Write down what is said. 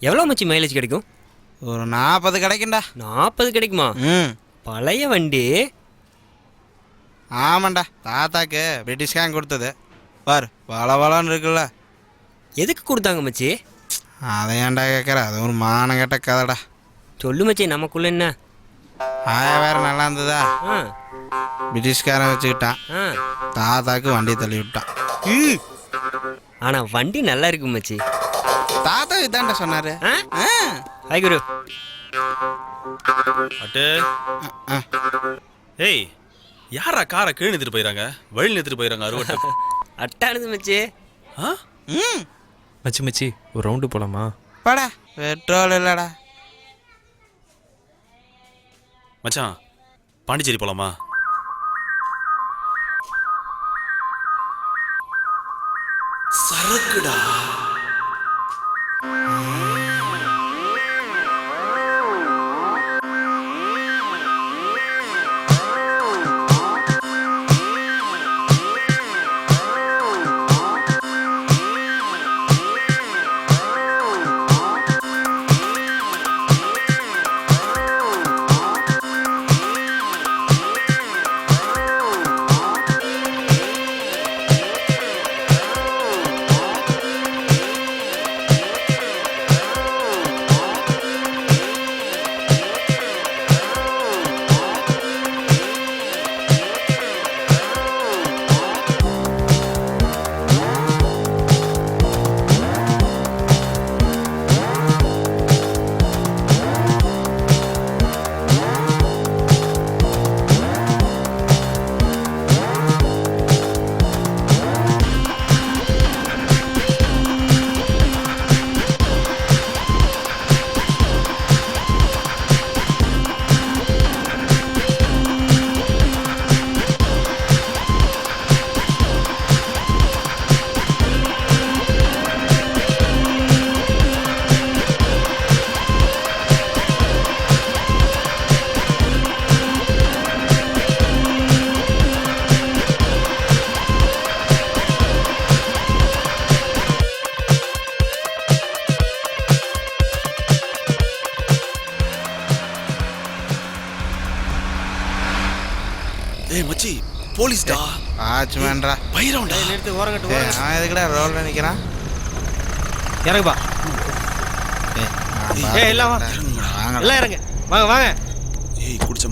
எவ்வளோ மச்சி மைலேஜ் கிடைக்கும்? ஒரு 40 கிடைக்கும்டா. 40 கிடைக்குமா? ம் பழைய வண்டி. ஆமாண்டா, தாத்தாக்கு பிரிட்டிஷ்காரன் கொடுத்தது. பார் வளவளன்னு இருக்குல்ல. எதுக்கு கொடுத்தாங்க மச்சி? அதை ஏன்டா கேட்குற? அது ஒரு மானங்கெட்ட கதைடா. சொல்லு மச்சி, நமக்குள்ள என்ன? ஆயா வேற நல்லா இருந்ததா, ஆ பிரிட்டிஷ்காரன் வச்சுக்கிட்டான். ஆ தாத்தாக்கு வண்டி தள்ளி விட்டான். ஆனால் வண்டி நல்லா இருக்கு மச்சி. தாத்தா இதான்டா சொன்னாரு. Hi Guru. அட்டு ஏய், யாரா காரை கீழே நிறுத்திட்டு போயிறாங்க, வழி நிறுத்திட்டு போயிறாங்க அறுவட்டை. அட்டானது மச்சி. ஆ ம் மச்சி மச்சி ஒரு ரவுண்டு போலாமா? படா, பெட்ரோல் இல்லடா. மச்சான், பாண்டிச்சேரி போலாமா? சரக்குடா. ஏய் மச்சி, போலீஸ்டா. வாட்ச்மேன்டா. பைரவன்டா. நிறுத்து, ஓரங்கட்டு. அவன் எதுக்குடா ரோல்ல நிற்கிறான்? இறங்குப்பா. ஏய் எல்லாம் வாங்க. எல்லாம் இறங்க. வாங்க வாங்க. ஏய் குடிச்ச